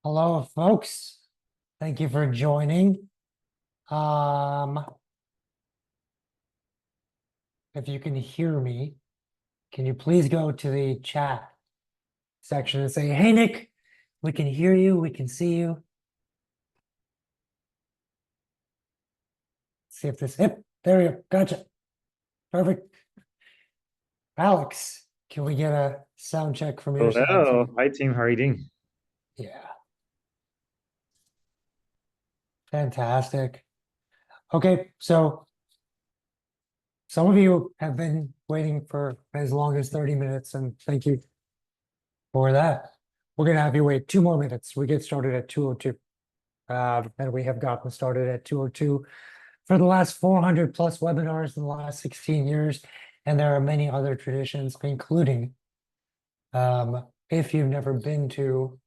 Hello, folks. Thank you for joining. Um, if you can hear me, can you please go to the chat section and say, "Hey, Nick, we can hear you, we can see you." See if this, yep, there we go. Gotcha. Perfect. Alex, can we get a sound check from your side Hello. too? Hi, team. How are you doing? Yeah, fantastic. Okay, so some of you have been waiting for as long as 30 minutes, and thank you for that. We're going to have you wait 2 more minutes. We get started at 2:02. And we have gotten started at 2:02 for the last 400 plus webinars in the last 16 years. And there are many other traditions, including if you've never been to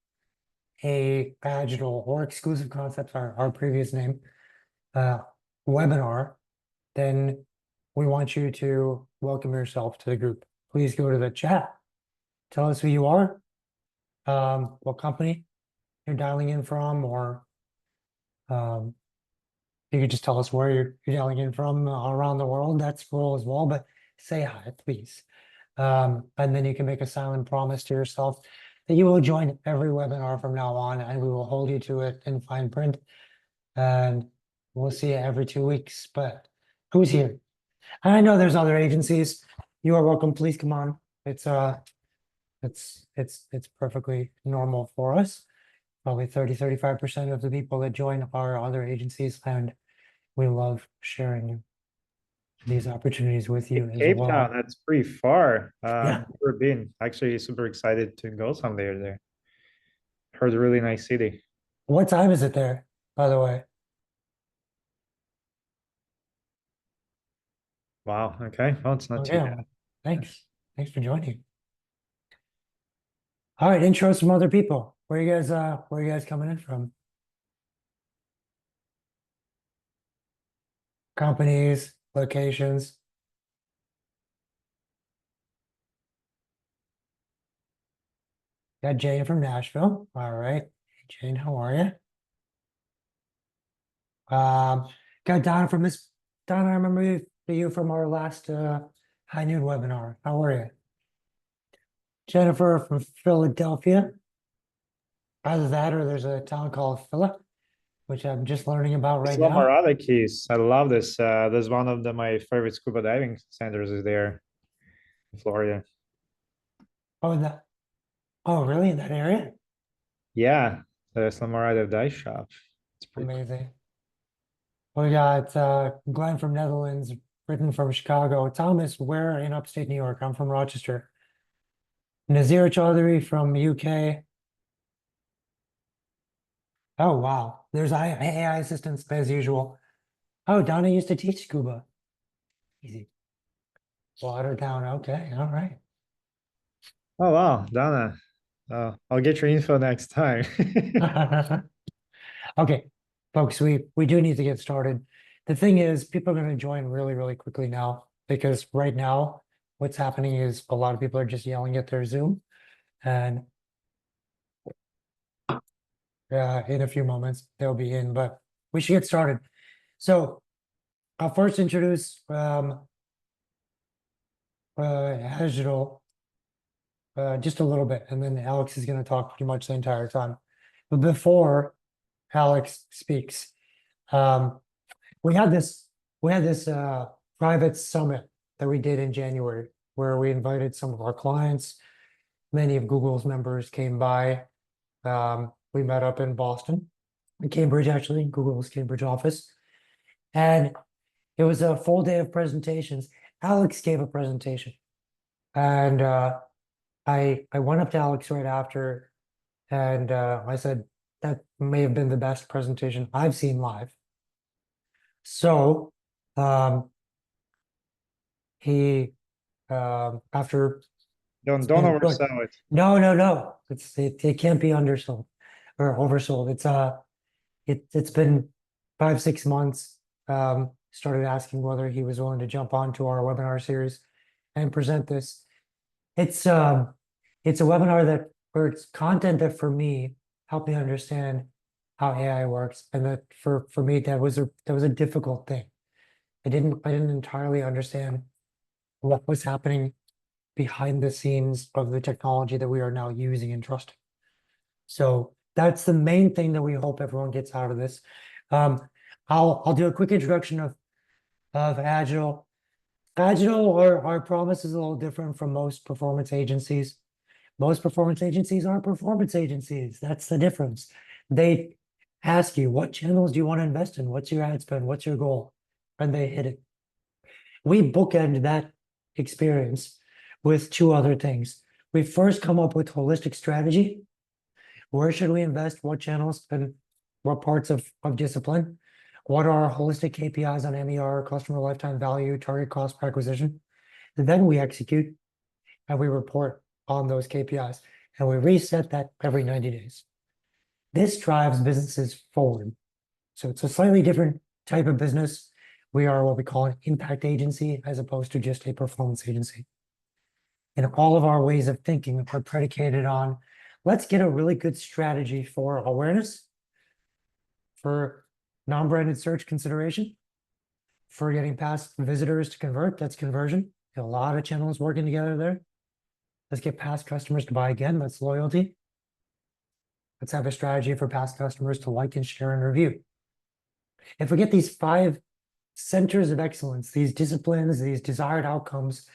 a Agital or Exclusive Concepts, our previous name, uh, webinar, then we want you to welcome yourself to the group. Please go to the chat. Tell us who you are, what company you're dialing in from, or you could just tell us where you're dialing in from around the world. That's cool as well, but say hi, please. And then you can make a silent promise to yourself that you will join every webinar from now on, and we will hold you to it in fine print. And we'll see you every 2 weeks. But who's here? I know there's other agencies. You are welcome. Please come on. It's perfectly normal for us. Probably 35% of the people that join are other agencies, and we love sharing these opportunities with you as Cape Town, well. that's pretty far. Yeah. Never been. Actually, super excited to go someday there. Heard a really nice city. What time is it there, by the way? Wow. Okay. Well, it's not too Okay. bad. Well, thanks. Thanks for joining. All right, intro some other people. Where you guys coming in from? Companies, locations. Got Jane from Nashville. All right. Hey, Jane, how are you? Got Donna from Miss Donna, I remember you from our last high noon webinar. How are you? Jennifer from Philadelphia. Either that or there's a town called Philip, which I'm just learning about right Isla now. Morada Keys. I love this. There's one of my favorite scuba diving centers is there in Florida. Oh, oh, really? In that area? Yeah, the Isla Morada dive shop. It's pretty cool. Amazing. We got Glenn from Netherlands, Britton from Chicago, Thomas, where in upstate New York? I'm from Rochester. Nazir Chaudhary from UK. Oh, wow. There's AI assistants as usual. Oh, Donna used to teach scuba. Easy. Watertown. Okay. All right. Oh wow, Donna. I'll get your info next time. Okay, folks, we do need to get started. The thing is, people are going to join really, really quickly now because right now, what's happening is a lot of people are just yelling at their Zoom, and in a few moments they'll be in. But we should get started. So I'll first introduce Agital just a little bit, and then Alex is going to talk pretty much the entire time. But before Alex speaks, um, we had this private summit that we did in January where we invited some of our clients. Many of Google's members came by. We met up in Boston, in Cambridge, actually, Google's Cambridge office. And it was a full day of presentations. Alex gave a presentation. And I went up to Alex right after and I said, that may have been the best presentation I've seen live. So um, he after Don't it's don't been good. oversell it. No. It can't be undersold or oversold. It's been 5-6 months. Started asking whether he was willing to jump onto our webinar series and present this. It's it's a webinar that or it's content that for me help me understand how AI works. And that for me, that was a difficult thing. I didn't entirely understand what was happening behind the scenes of the technology that we are now using and trusting. So that's the main thing that we hope everyone gets out of this. Um, I'll do a quick introduction of Agital. Agital, our promise is a little different from most performance agencies. Most performance agencies are performance agencies. That's the difference. They ask you, what channels do you want to invest in? What's your ad spend? What's your goal? And they hit it. We bookend that experience with two other things. We first come up with holistic strategy. Where should we invest? What channels and what parts of discipline? What are our holistic KPIs on MER, customer lifetime value, target cost per acquisition? And then we execute and we report on those KPIs and we reset that every 90 days. This drives businesses forward. So it's a slightly different type of business. We are what we call an impact agency as opposed to just a performance agency. And all of our ways of thinking are predicated on, let's get a really good strategy for awareness, for non-branded search consideration, for getting past visitors to convert, that's conversion. A lot of channels working together there. Let's get past customers to buy again, that's loyalty. Let's have a strategy for past customers to like and share and review. If we get these 5 centers of excellence, these disciplines, these desired outcomes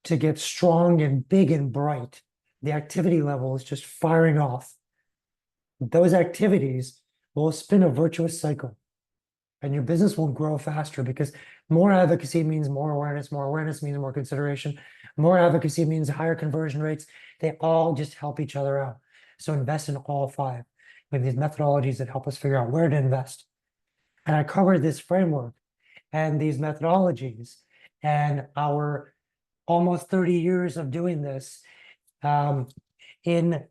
to get strong and big and bright, the activity level is just firing off. Those activities will spin a virtuous cycle and your business will grow faster because more advocacy means more awareness means more consideration, more advocacy means higher conversion rates. They all just help each other out. So invest in all 5 with these methodologies that help us figure out where to invest. And I covered this framework and these methodologies and our almost 30 years of doing this in a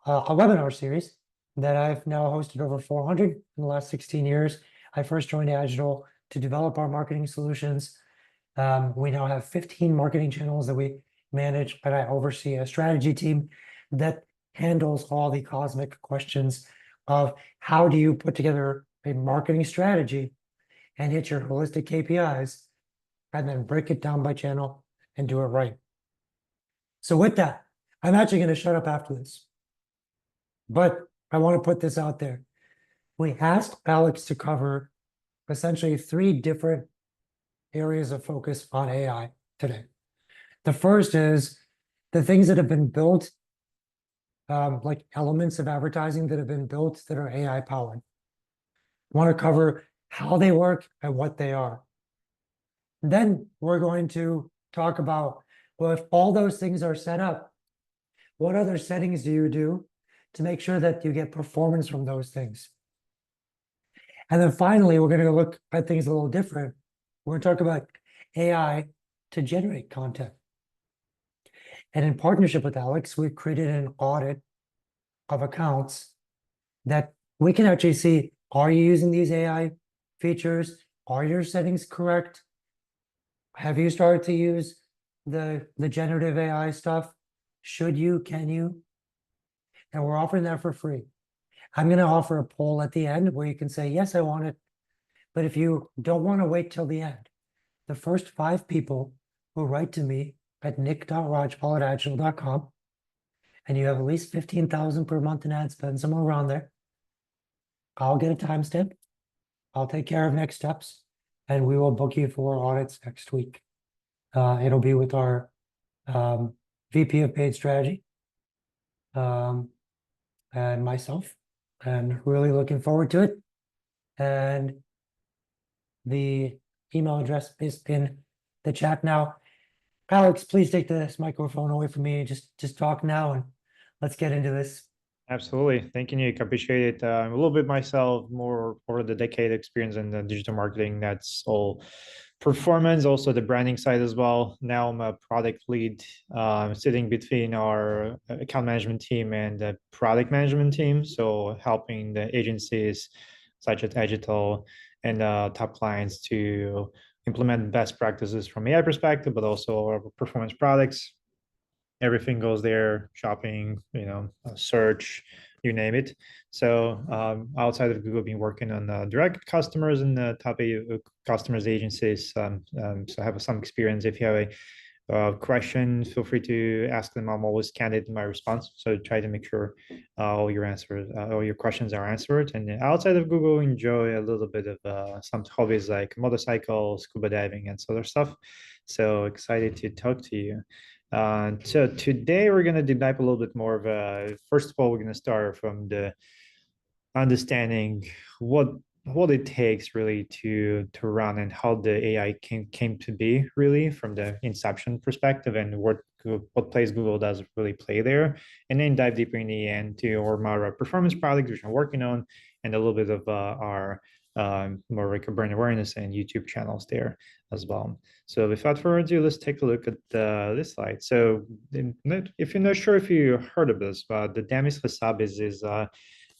webinar series that I've now hosted over 400 in the last 16 years. I first joined Agital to develop our marketing solutions. We now have 15 marketing channels that we manage, but I oversee a strategy team that handles all the cosmic questions of how do you put together a marketing strategy and hit your holistic KPIs and then break it down by channel and do it right. So with that, I'm actually going to shut up after this, but I want to put this out there. We asked Alex to cover essentially 3 different areas of focus on AI today. The first is the things that have been built, like elements of advertising that have been built that are AI powered. I want to cover how they work and what they are. Then we're going to talk about, well, if all those things are set up, what other settings do you do to make sure that you get performance from those things? And then finally, we're going to look at things a little different. We're going to talk about AI to generate content. And in partnership with Alex, we've created an audit of accounts that we can actually see, are you using these AI features? Are your settings correct? Have you started to use the generative AI stuff? Should you, can you? And we're offering that for free. I'm going to offer a poll at the end where you can say, yes, I want it. But if you don't want to wait till the end, the first 5 people who write to me at nick.rajpal@agital.com, and you have at least 15,000 per month in ad spend, somewhere around there, I'll get a timestamp. I'll take care of next steps, and we will book you for audits next week. It'll be with our VP of paid strategy and myself, and really looking forward to it. And the email address is in the chat now. Alex, please take this microphone away from me. Just talk now and let's get into this. Absolutely. Thank you, Nick. Appreciate it. I'm a little bit myself, more over the decade experience in the digital marketing. That's all performance, also the branding side as well. Now I'm a product lead, sitting between our account management team and the product management team. So helping the agencies such as Agital and top clients to implement best practices from AI perspective, but also our performance products. everything goes there, shopping, search, you name it. So outside of Google, been working on direct customers and top customers agencies. So I have some experience. If you have a question, feel free to ask them. I'm always candid in my response. So try to make sure all your questions are answered. And outside of Google, enjoy a little bit of some hobbies like motorcycle, scuba diving, and other stuff. So excited to talk to you. So today we're going to deep dive a little bit more of first of all, we're going to start from the understanding what it takes really to run and how the AI came to be really from the inception perspective, and what place Google does really play there, and then dive deeper in the end to our more performance products which I'm working on, and a little bit of our more like a brand awareness and YouTube channels there as well. So without further ado, let's take a look at this slide. So if you're not sure if you heard of this, but the Demis Hassabis is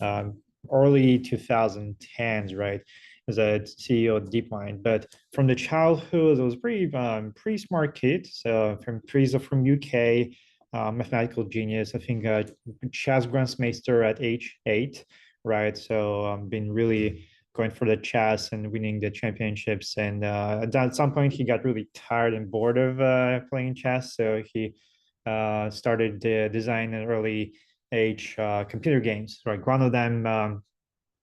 um, early 2010s, right? As a CEO of DeepMind, but from the childhood, I was pretty smart kid. So from UK, mathematical genius. I think chess grandmaster at age 8, right? So been really going for the chess and winning the championships. And at some point, he got really tired and bored of playing chess, so he started design an early age computer games. Right, one of them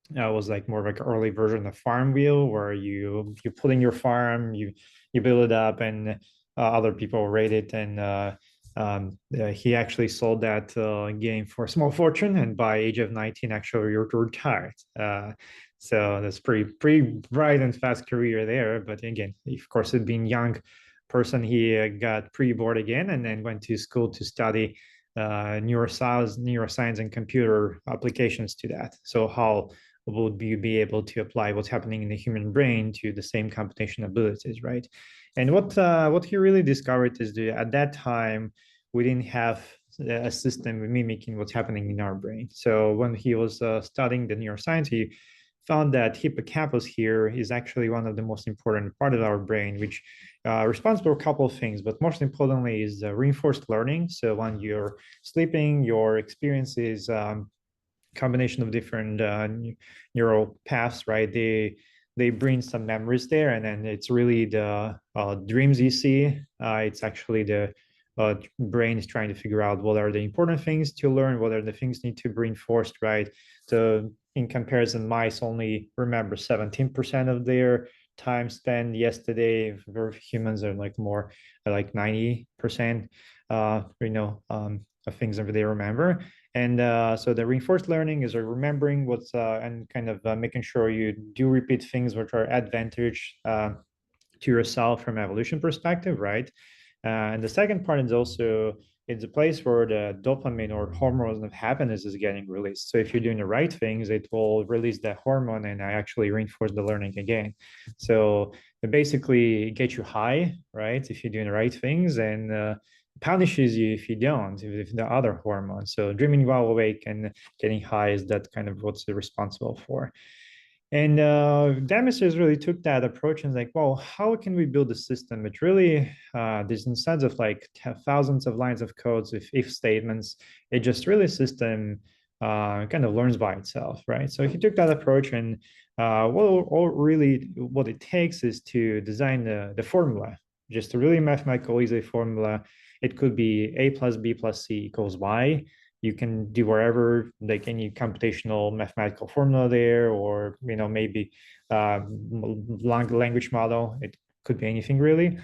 was like more like an early version of Farm Wheel, where you put in your farm, you build it up, and other people rate it. And he actually sold that game for a small fortune, and by age of 19, actually retired. So that's pretty bright and fast career there. But again, of course, being young person, he got pretty bored again, and then went to school to study neuroscience and computer applications to that. So how would you be able to apply what's happening in the human brain to the same computation abilities, right? And what he really discovered is that at that time we didn't have a system mimicking what's happening in our brain. So when he was studying the neuroscience, he found that hippocampus here is actually one of the most important part of our brain, which responds to a couple of things, but most importantly is reinforced learning. So when you're sleeping, your experiences combination of different neural paths, right? They bring some memories there, and then it's really the dreams you see. It's actually the brain is trying to figure out what are the important things to learn, what are the things need to be reinforced, right? So in comparison, mice only remember 17% of their time spent yesterday, where humans are like more like 90% of things that they remember. And so the reinforced learning is remembering what's and kind of making sure you do repeat things which are advantage to yourself from evolution perspective, right? And the second part is also it's a place where the dopamine or hormones of happiness is getting released. So if you're doing the right things, it will release that hormone and actually reinforce the learning again. So it basically gets you high, right? If you're doing the right things, and punishes you if you don't, if the other hormones. So dreaming while awake and getting high is that kind of what's responsible for. And Demis really took that approach and like, well, how can we build a system which really, there's instead of like thousands of lines of codes with if statements, it just really system kind of learns by itself, right? So he took that approach, and really what it takes is to design the formula, just a really mathematical easy formula. It could be A plus B plus C equals Y. You can do wherever, like any computational mathematical formula there, or maybe language model. It could be anything really.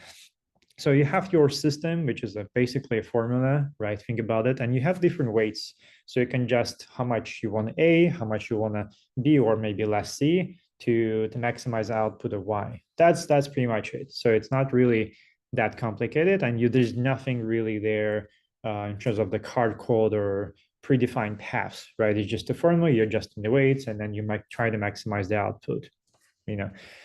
So you have your system, which is basically a formula, right? Think about it, and you have different weights. So you can just how much you want A, how much you want to B, or maybe less C to maximize output of Y. That's pretty much it. So it's not really that complicated, and there's nothing really there in terms of the hard code or predefined paths, right? It's just a formula, you're adjusting the weights, and then you might try to maximize the output.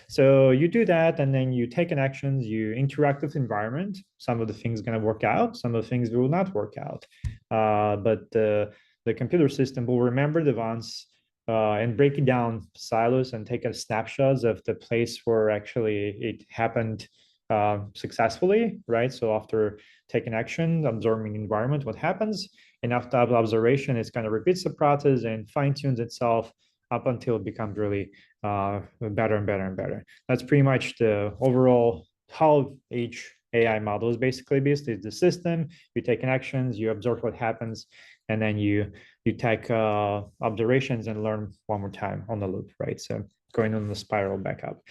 So you do that, and then you take an actions, you interact with the environment. Some of the things going to work out, some of the things will not work out, but the computer system will remember the ones and break it down silos and take a snapshots of the place where actually it happened successfully, right? So after taking action, observing environment, what happens, and after observation, it kind of repeats the process and fine tunes itself up until it becomes really better and better and better. That's pretty much the overall how each AI model is basically based. Is the system, you take actions, you observe what happens, and then you take observations and learn one more time on the loop, right? So going on the spiral back up.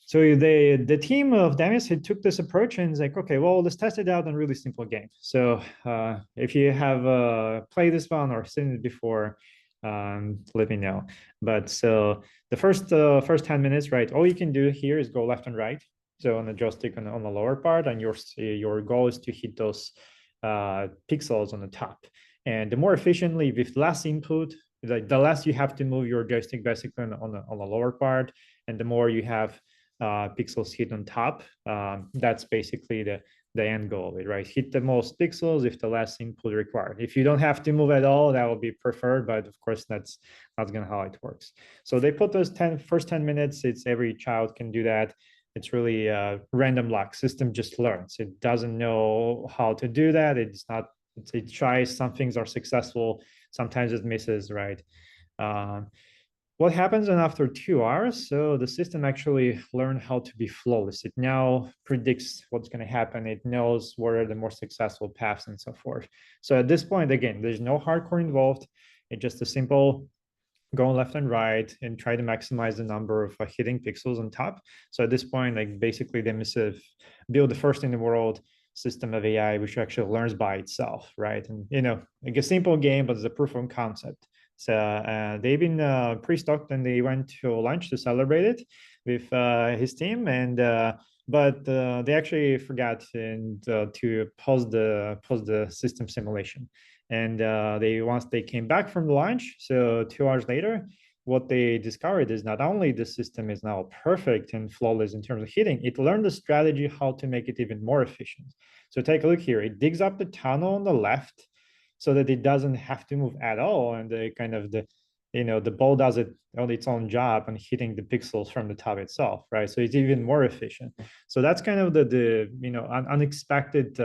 So the team of Demis had took this approach and is like, okay, well, let's test it out in a really simple game. So if you have played this one or seen it before, let me know. But so the first 10 minutes, right? All you can do here is go left and right. So on the joystick on the lower part, and your goal is to hit those pixels on the top. And the more efficiently with less input, like the less you have to move your joystick basically on the lower part, and the more you have pixels hit on top. That's basically the end goal of it, right? Hit the most pixels with the less input required. If you don't have to move at all, that will be preferred, but of course that's not gonna how it works. So they put those first 10 minutes, it's every child can do that. It's really random luck. System just learns. It doesn't know how to do that. It tries, some things are successful, sometimes it misses, right? What happens then after 2 hours? So the system actually learned how to be flawless. It now predicts what's going to happen. It knows what are the more successful paths and so forth. So at this point, again, there's no hardcore involved. It's just a simple going left and right and try to maximize the number of hitting pixels on top. So at this point, like basically they must have built the first in the world system of AI, which actually learns by itself, right? And, like a simple game, but it's a proof of concept. So they've been pretty stoked, and they went to lunch to celebrate it with his team. And but they actually forgot to pause the system simulation. And once they came back from the lunch, so 2 hours later, what they discovered is not only the system is now perfect and flawless in terms of hitting, it learned the strategy how to make it even more efficient. So take a look here. It digs up the tunnel on the left so that it doesn't have to move at all, and the ball does it on its own job and hitting the pixels from the top itself, right? So it's even more efficient. So that's kind of the unexpected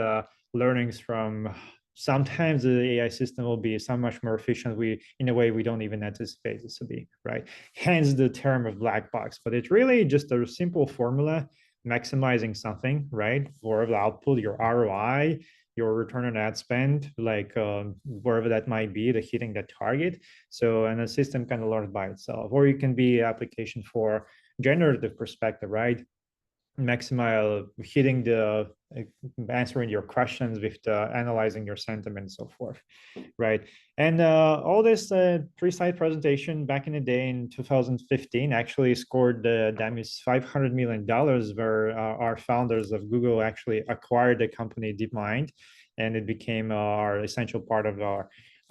learnings from. Sometimes the AI system will be so much more efficient in a way we don't even anticipate this to be, right? Hence the term of black box, but it's really just a simple formula maximizing something, right? For the output, your ROI, your return on ad spend, like wherever that might be, the hitting that target. So, and the system kind of learns by itself, or it can be application for generative perspective, right? Maximize hitting answering your questions with analyzing your sentiment and so forth, right? And all this three-slide presentation back in the day in 2015 actually scored Demis $500 million, where our founders of Google actually acquired the company DeepMind, and it became our essential part of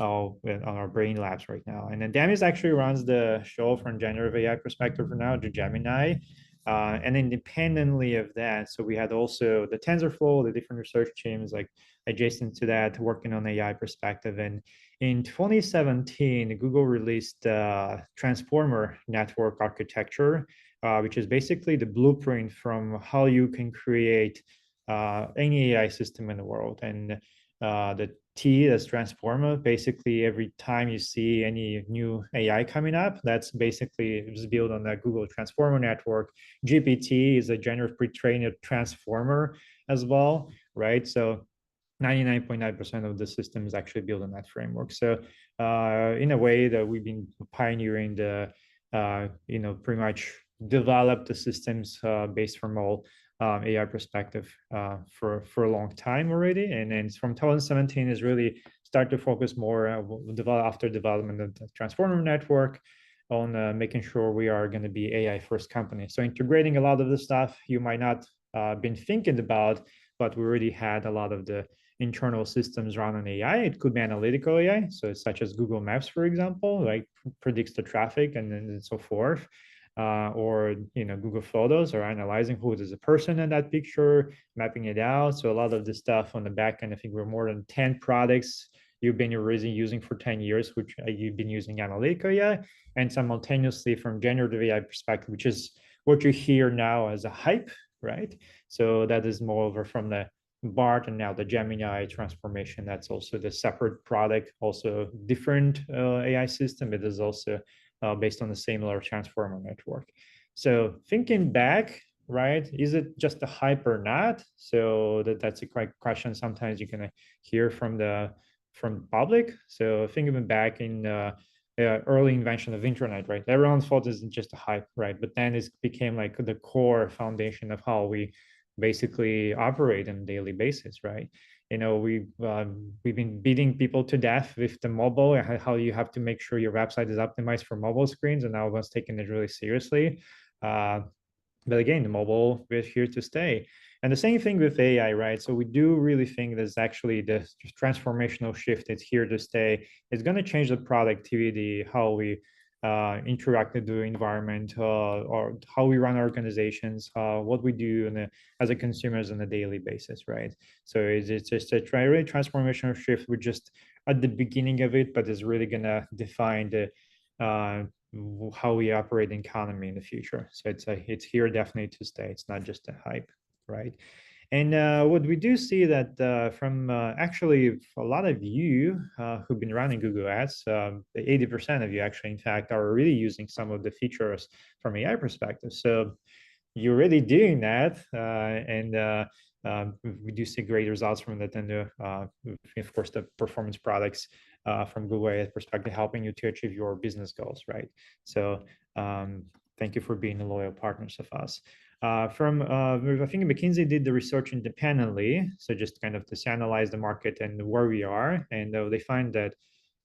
our brain labs right now. And then Demis actually runs the show from generative AI perspective for now, the Gemini. And independently of that, so we had also the TensorFlow, the different research teams like adjacent to that, working on AI perspective. And in 2017, Google released transformer network architecture, which is basically the blueprint from how you can create any AI system in the world. And the T as transformer, basically every time you see any new AI coming up, that's basically just built on that Google transformer network. GPT is a generative pre-trained transformer as well, right? So 99.9% of the system is actually built on that framework. So in a way that we've been pioneering the, pretty much develop the systems based from all AI perspective for a long time already. And then from 2017 is really start to focus more after development of the transformer network on making sure we are going to be AI first company. So integrating a lot of the stuff you might not been thinking about, but we already had a lot of the internal systems run on AI. It could be analytical AI, so such as Google Maps, for example, like predicts the traffic and so forth. Or Google Photos, or analyzing who is a person in that picture, mapping it out. So a lot of the stuff on the back end, I think we're more than 10 products you've been using for 10 years, which you've been using analytical AI, and simultaneously from generative AI perspective, which is what you hear now as a hype, right? So that is moreover from the BART and now the Gemini transformation. That's also the separate product, also different AI system. It is also based on the same large transformer network. So thinking back, right, is it just a hype or not? So that's a quite question sometimes you can hear from public. So thinking back in early invention of internet, right? Everyone thought this is just a hype, right? But then it became like the core foundation of how we basically operate on a daily basis, right? You know, we've been beating people to death with the mobile and how you have to make sure your website is optimized for mobile screens, and now everyone's taking it really seriously. But again, the mobile is here to stay. And the same thing with AI, right? So we do really think there's actually the transformational shift. It's here to stay. It's going to change the productivity, how we interact with the environment, or how we run our organizations, what we do as a consumers on a daily basis, right? So it's just a really transformational shift. We're just at the beginning of it, but it's really going to define the uh, how we operate the economy in the future. So it's here definitely to stay. It's not just a hype, right? And what we do see that from actually a lot of you who've been running Google Ads, 80% of you actually, in fact, are really using some of the features from AI perspective. So you're already doing that, and we do see great results from that. And of course, the performance products from Google AI perspective, helping you to achieve your business goals, right? So thank you for being a loyal partners of us. I think McKinsey did the research independently, so just kind of to analyze the market and where we are, and they find that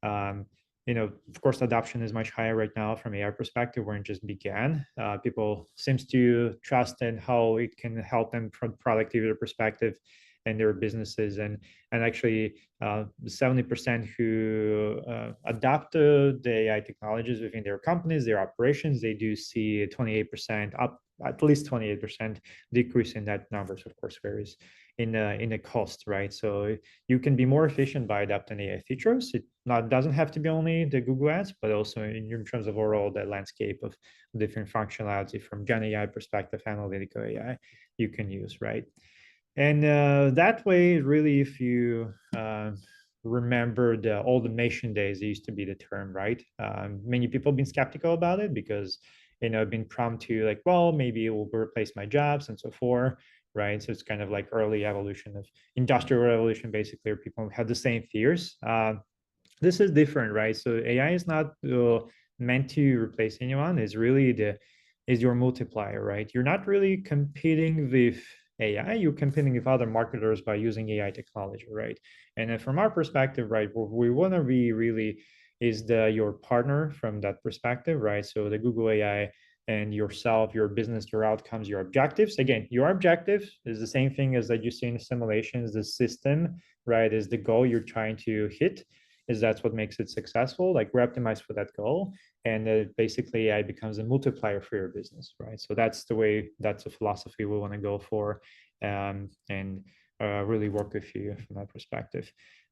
um, of course, adoption is much higher right now from AI perspective, where it just began. People seems to trust in how it can help them from productivity perspective and their businesses, and actually 70% who adopt the AI technologies within their companies, their operations, they do see 28% up, at least 28% decrease in that numbers. Of course, varies in the cost, right? So you can be more efficient by adapting AI features. It doesn't have to be only the Google Ads, but also in terms of overall the landscape of different functionality from Gen AI perspective, analytical AI you can use, right? And that way, really, if you remember the automation days, it used to be the term, right? Many people have been skeptical about it because, been prompt to like, well, maybe it will replace my jobs and so forth, right? So it's kind of like early evolution of industrial revolution, basically, where people had the same fears. This is different, right? So AI is not meant to replace anyone. It's really is your multiplier, right? You're not really competing with AI. You're competing with other marketers by using AI technology, right? And then from our perspective, right, what we want to be really is your partner from that perspective, right? So the Google AI and yourself, your business, your outcomes, your objectives. Again, your objective is the same thing as that you see in simulations. The system, right, is the goal you're trying to hit, is that's what makes it successful. Like we're optimized for that goal, and basically AI becomes a multiplier for your business, right? So that's the way, that's a philosophy we want to go for, and really work with you from that perspective.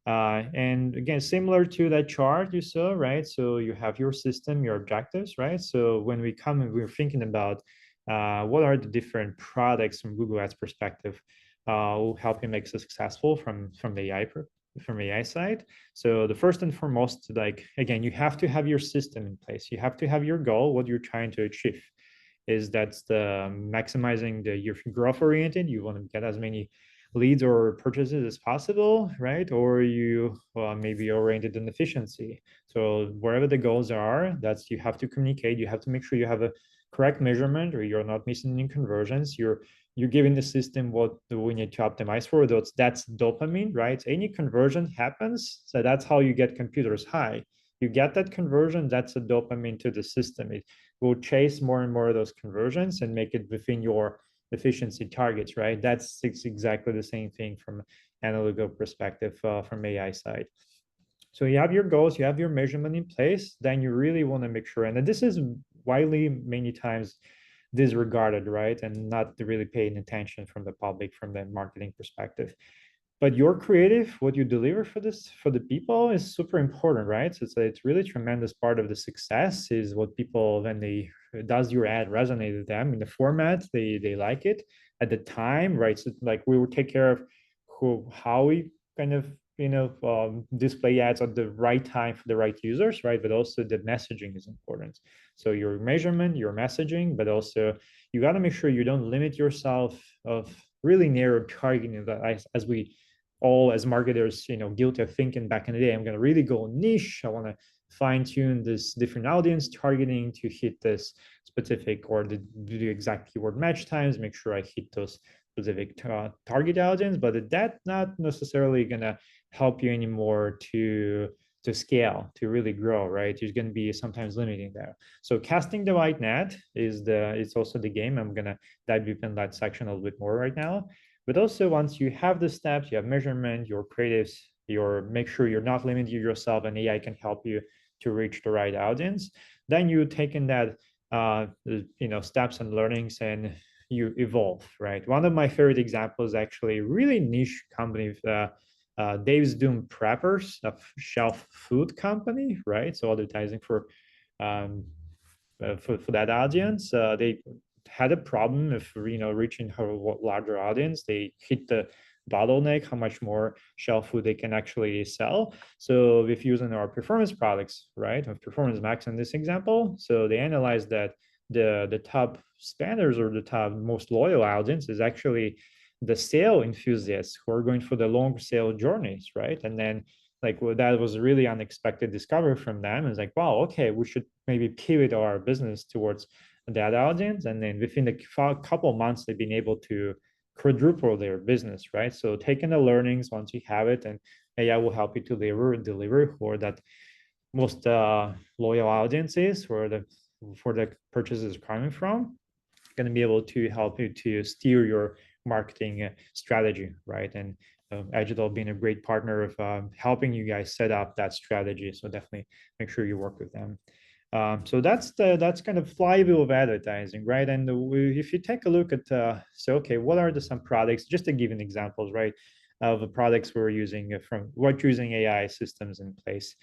And again, similar to that chart you saw, right? So you have your system, your objectives, right? So when we come and we're thinking about what are the different products from Google Ads perspective will help you make it successful from the AI side. So the first and foremost, like again, you have to have your system in place. You have to have your goal, what you're trying to achieve. Is that's the maximizing your growth oriented. You want to get as many leads or purchases as possible, right? Or you maybe oriented in efficiency. So wherever the goals are, that's you have to communicate. You have to make sure you have a correct measurement, or you're not missing any conversions. You're giving the system what we need to optimize for. That's dopamine, right? Any conversion happens, so that's how you get computers high. You get that conversion, that's a dopamine to the system. It will chase more and more of those conversions and make it within your efficiency targets, right? That's exactly the same thing from analytical perspective from AI side. So you have your goals, you have your measurement in place, then you really want to make sure, and this is widely many times disregarded, right? And not really paying attention from the public, from the marketing perspective. But your creative, what you deliver for the people is super important, right? So it's really tremendous part of the success is what people, when they does your ad resonate with them in the format, they like it. at the time, right? So like we would take care of how we kind of display ads at the right time for the right users, right? But also the messaging is important. So your measurement, your messaging, but also you got to make sure you don't limit yourself of really narrow targeting that as we all as marketers, guilty of thinking back in the day, I'm going to really go niche. I want to fine tune this different audience targeting to hit this specific or do the exact keyword match times, make sure I hit those specific target audience, but that's not necessarily going to help you anymore to scale, to really grow, right? There's going to be sometimes limiting there. So casting the white net it's also the game. I'm going to dive deep in that section a little bit more right now. But also once you have the steps, you have measurement, your creatives, make sure you're not limiting yourself and AI can help you to reach the right audience. Then you take in that steps and learnings and you evolve, right? One of my favorite examples, actually, really niche company, Dave's Doom Preppers, a shelf food company, right? So advertising for that audience. They had a problem of reaching a larger audience. They hit the bottleneck, how much more shelf food they can actually sell. So if using our performance products, right, of Performance Max in this example, so they analyzed that the top spenders or the top most loyal audience is actually the sale enthusiasts who are going for the long sale journeys, right? And then that was a really unexpected discovery from them. It's like, wow, okay, we should maybe pivot our business towards that audience. And then within a couple of months, they've been able to quadruple their business, right? So taking the learnings once you have it, and AI will help you to deliver for that most loyal audiences for the purchases coming from, going to be able to help you to steer your marketing strategy, right? And Agital being a great partner of helping you guys set up that strategy. So definitely make sure you work with them. So that's kind of flywheel of advertising, right? And if you take a look at, okay, what are some products, just to give an examples, right, of the products we're using we're using AI systems in place.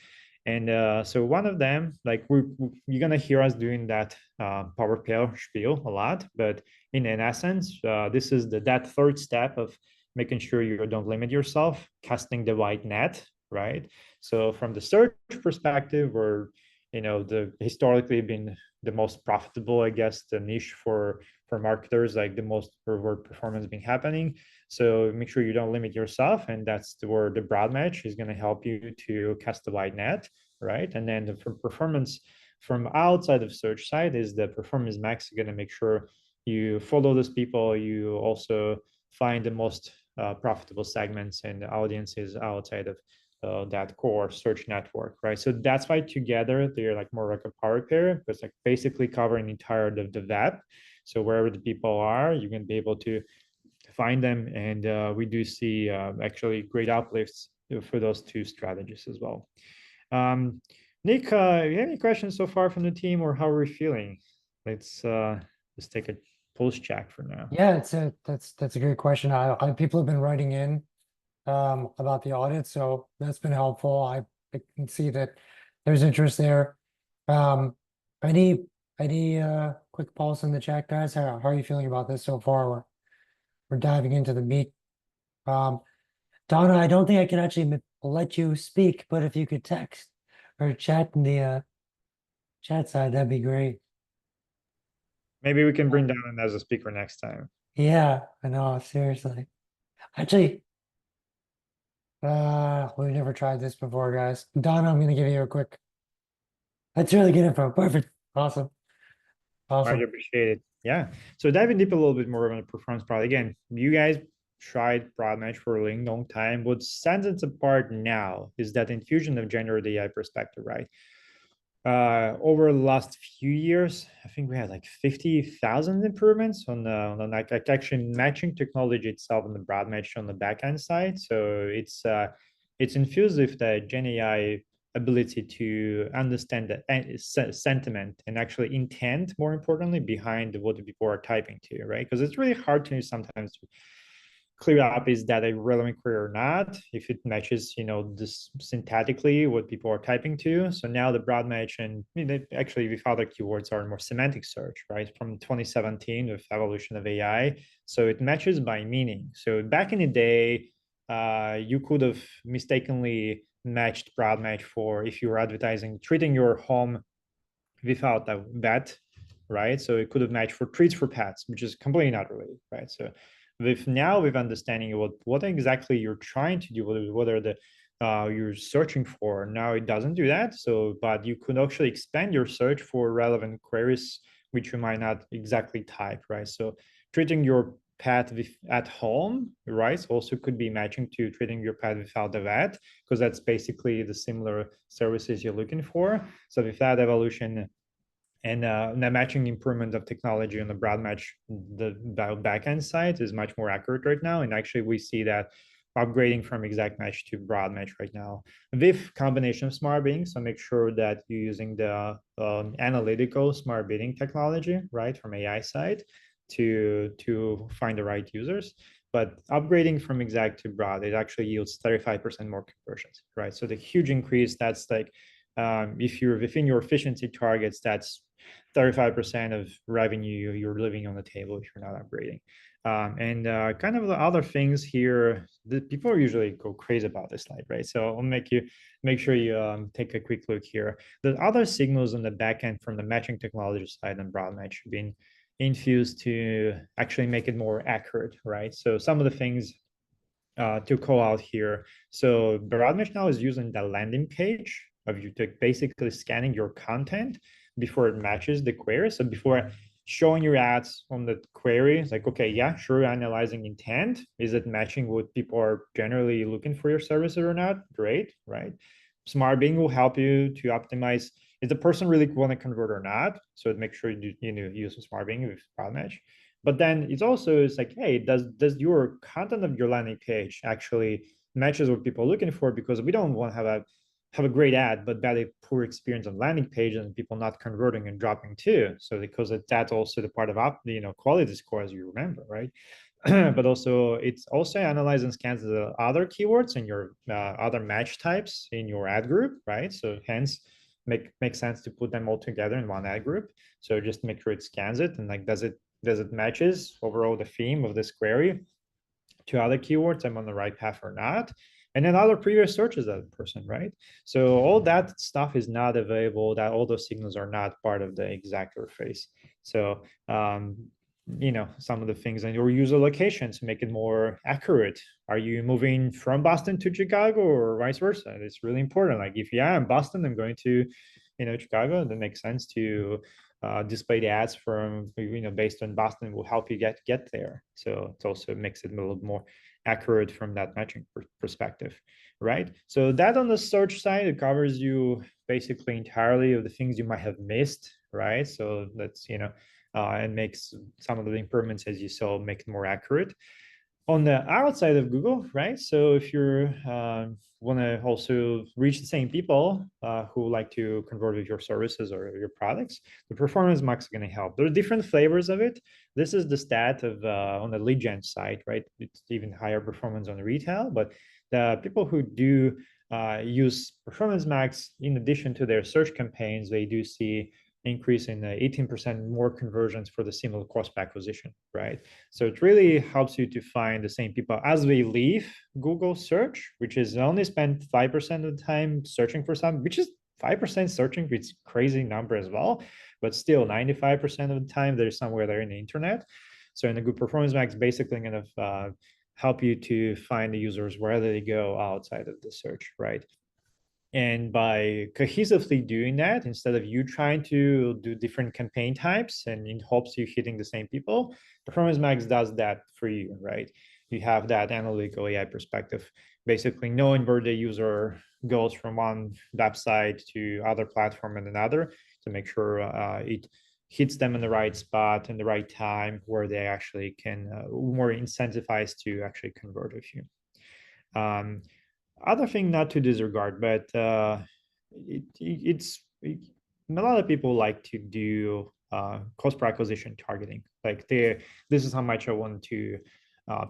And so one of them, like you're gonna hear us doing that PowerPoint spiel a lot, but in essence, this is that third step of making sure you don't limit yourself, casting the wide net, right? So from the search perspective, we're the historically been the most profitable, I guess, the niche for marketers, like the most where performance been happening. So make sure you don't limit yourself, and that's where the broad match is going to help you to cast the wide net, right? And then from performance from outside of search side is the Performance Max going to make sure you follow those people. You also find the most profitable segments and audiences outside of that core search network, right? So that's why together they're like more like a power pair, because like basically covering the entire the web. So wherever the people are, you can be able to find them, and we do see actually great uplifts for those two strategies as well. Nick, you have any questions so far from the team, or how are we feeling? Let's just take a pulse check for now. Yeah, that's a great question. People have been writing in about the audit, so that's been helpful. I can see that there's interest there. Um, any quick pulse in the chat, guys? How are you feeling about this so far? We're diving into the meat. Donna, I don't think I can actually let you speak, but if you could text or chat in the chat side, that'd be great. Maybe we can bring down as a speaker next time. Yeah, I know, seriously. Actually, we've never tried this before, guys. Donna, I'm gonna give you a quick. That's really good info. Perfect. Awesome. I Awesome. appreciate it. Yeah. So diving deep a little bit more on the performance product. Again, you guys tried broad match for a really long time. What sets it apart now is that infusion of generative AI perspective, right? Over the last few years, I think we had like 50,000 improvements on like actually matching technology itself and the broad match on the backend side. So it's infused with the Gen AI ability to understand the sentiment and actually intent, more importantly, behind what the people are typing to, right? Because it's really hard to sometimes clear up is that a relevant query or not, if it matches, this syntactically what people are typing to. So now the broad match and actually with other keywords are more semantic search, right? From 2017 with evolution of AI. So it matches by meaning. So back in the day, you could have mistakenly matched broad match for if you were advertising, treating your home without a vet, right? So it could have matched for treats for pets, which is completely not related, right? So with understanding what exactly you're trying to do, what are the you're searching for, now it doesn't do that. So, but you could actually expand your search for relevant queries which you might not exactly type, right? So treating your pet at home, right, also could be matching to treating your pet without the vet, because that's basically the similar services you're looking for. So with that evolution and the matching improvement of technology on the broad match, the backend side is much more accurate right now. And actually we see that upgrading from exact match to broad match right now with combination of smart bidding. So make sure that you're using the analytical smart bidding technology, right, from AI side to find the right users. But upgrading from exact to broad, it actually yields 35% more conversions, right? So the huge increase, that's like, if you're within your efficiency targets, that's 35% of revenue you're leaving on the table if you're not upgrading. And kind of the other things here, the people usually go crazy about this slide, right? So I'll make sure you take a quick look here. The other signals on the back end from the matching technology side and broad match have been infused to actually make it more accurate, right? So some of the things to call out here. So broad match now is using the landing page of you to basically scanning your content before it matches the query. So before showing your ads on the query, it's like, okay, yeah, sure, analyzing intent. Is it matching what people are generally looking for your services or not? Great, right? Smart Bing will help you to optimize, is the person really want to convert or not? So make sure you use Smart Bing with broad match. But then it's like, hey, does your content of your landing page actually matches what people are looking for? Because we don't want to have a great ad, but poor experience on landing page and people not converting and dropping too. So because that's also the part of quality score, as you remember, right? But also it's also analyzes and scans the other keywords in your other match types in your ad group, right? So hence makes sense to put them all together in one ad group. So just make sure it scans it and like does it matches overall the theme of this query to other keywords, I'm on the right path or not, and then other previous searches of the person, right? So all that stuff is not available, that all those signals are not part of the exact interface. So some of the things in your user location to make it more accurate. Are you moving from Boston to Chicago or vice versa? It's really important. Like if I'm Boston, I'm going to Chicago, that makes sense to display the ads from based on Boston will help you get there. So it also makes it a little more accurate from that matching perspective, right? So that on the search side, it covers you basically entirely of the things you might have missed, right? So that's and makes some of the improvements, as you saw, make it more accurate. On the outside of Google, right? So if you want to also reach the same people who like to convert with your services or your products, the performance max is going to help. There are different flavors of it. This is the stat of on the lead gen side, right? It's even higher performance on the retail, but the people who do use performance max in addition to their search campaigns, they do see increase in 18% more conversions for the similar cost per acquisition, right? So it really helps you to find the same people as they leave Google search, which is only spend 5% of the time searching for something, which is 5% searching, it's crazy number as well, but still 95% of the time they're somewhere there in the internet. So in the good performance max, basically going to help you to find the users wherever they go outside of the search, right? And by cohesively doing that, instead of you trying to do different campaign types and in hopes you're hitting the same people, Performance Max does that for you, right? You have that analytical AI perspective, basically knowing where the user goes from one website to other platform and another to make sure it hits them in the right spot and the right time where they actually can more incentivized to actually convert with you. Other thing not to disregard, but a lot of people like to do cost per acquisition targeting. Like this is how much I want to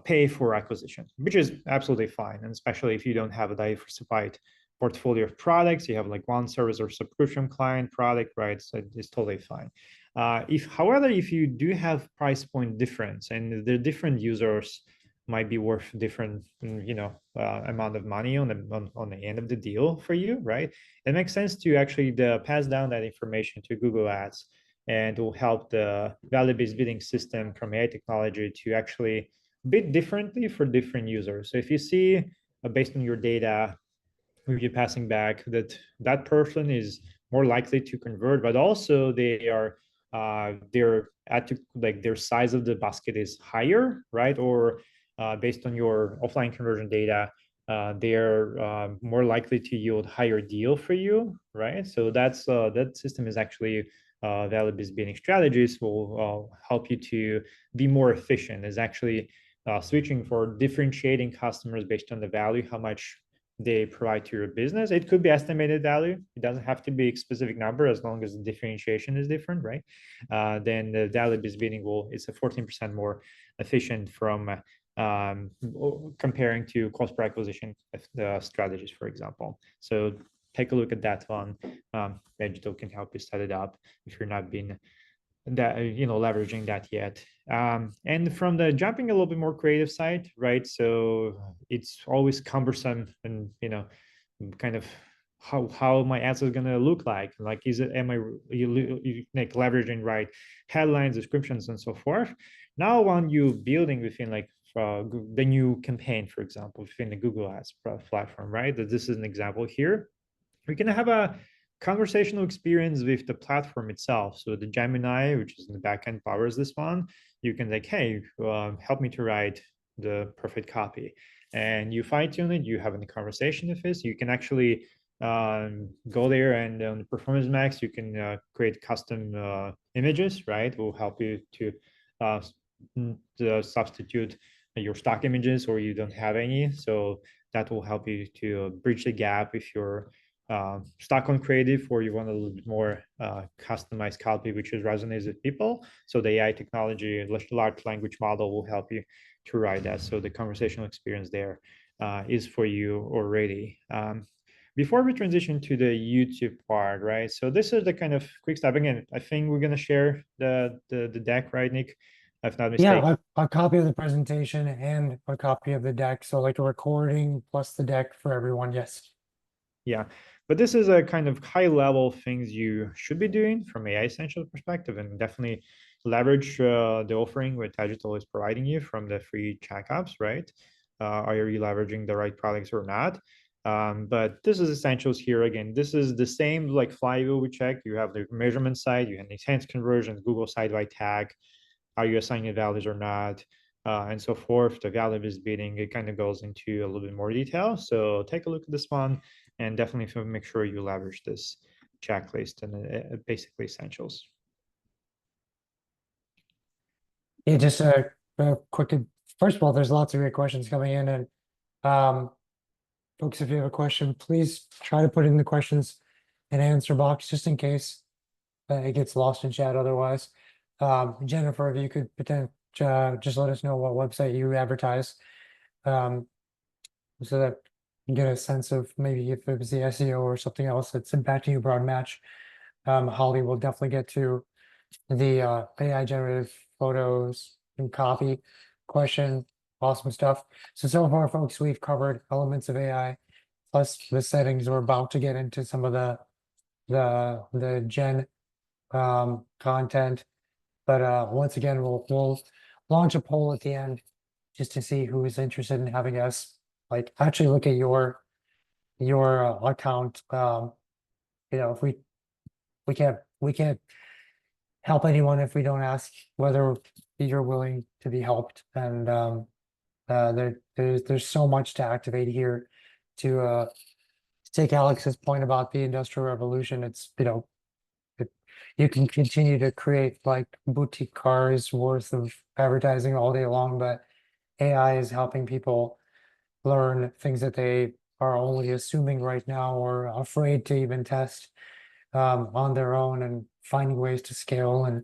pay for acquisition, which is absolutely fine. And especially if you don't have a diversified portfolio of products, you have like one service or subscription client product, right? So it's totally fine. However, if you do have price point difference and the different users might be worth different, amount of money on the end of the deal for you, right? It makes sense to actually pass down that information to Google Ads, and it will help the value-based bidding system from AI technology to actually bid differently for different users. So if you see, based on your data, if you're passing back that that person is more likely to convert, but also they're like their size of the basket is higher, right? Or based on your offline conversion data, they're more likely to yield higher deal for you, right? So that system is actually value-based bidding strategies will help you to be more efficient. Is actually switching for differentiating customers based on the value, how much they provide to your business. It could be estimated value. It doesn't have to be a specific number as long as the differentiation is different, right? Then the value-based bidding is a 14% more efficient from comparing to cost per acquisition strategies, for example. So take a look at that one. Agital can help you set it up if you're not being that leveraging that yet. And from the jumping a little bit more creative side, right? So it's always cumbersome and kind of how my ads are gonna look like. Like, am I you like leveraging right headlines, descriptions, and so forth. Now, when you building within like the new campaign, for example, within the Google Ads platform, right? That this is an example here. We're gonna have a conversational experience with the platform itself. So the Gemini, which is in the backend, powers this one. You can like, hey, help me to write the perfect copy, and you fine tune it. You have a conversation with this. You can actually go there and on the Performance Max, you can create custom images, right? It will help you to substitute your stock images, or you don't have any. So that will help you to bridge the gap if you're stuck on creative, or you want a little bit more customized copy, which resonates with people. So the AI technology, large language model, will help you to write that. So the conversational experience there is for you already. Before we transition to the YouTube part, right? So this is the kind of quick step. Again, I think we're gonna share the deck, right, Nick? If not mistaken. Yeah, a copy of the presentation and a copy of the deck. So like a recording plus the deck for everyone. Yes. Yeah, but this is a kind of high level things you should be doing from AI essential perspective, and definitely leverage the offering what Agital is providing you from the free checkups, right? Are you leveraging the right products or not? But this is essentials here. Again, this is the same like flywheel we check. You have the measurement side, you have the enhanced conversions, Google side by tag, are you assigning values or not, and so forth. The value-based bidding, it kind of goes into a little bit more detail. So take a look at this one, and definitely make sure you leverage this checklist and basically essentials. Yeah, just a quick. First of all, there's lots of great questions coming in, and um, folks, if you have a question, please try to put it in the questions and answer box just in case it gets lost in chat. Otherwise, Jennifer, if you could just let us know what website you advertise, so that you get a sense of maybe if it was the SEO or something else that's impacting your broad match. Holly will definitely get to the AI generative photos and copy question. Awesome stuff. So far, folks, we've covered elements of AI plus the settings. We're about to get into some of the gen content. But once again, we'll launch a poll at the end just to see who is interested in having us like actually look at your account. If we can't help anyone if we don't ask whether you're willing to be helped. And there's so much to activate here to take Alex's point about the Industrial Revolution. It's you can continue to create like boutique cars worth of advertising all day long, but AI is helping people learn things that they are only assuming right now or afraid to even test on their own, and finding ways to scale. And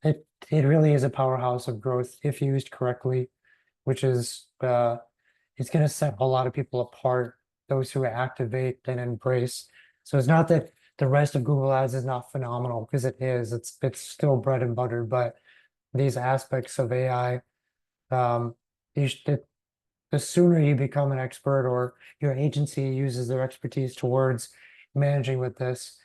it really is a powerhouse of growth if used correctly, which is it's going to set a lot of people apart, those who activate and embrace. So it's not that the rest of Google Ads is not phenomenal, because it is. It's still bread and butter, but these aspects of AI, um, the sooner you become an expert or your agency uses their expertise towards managing with this,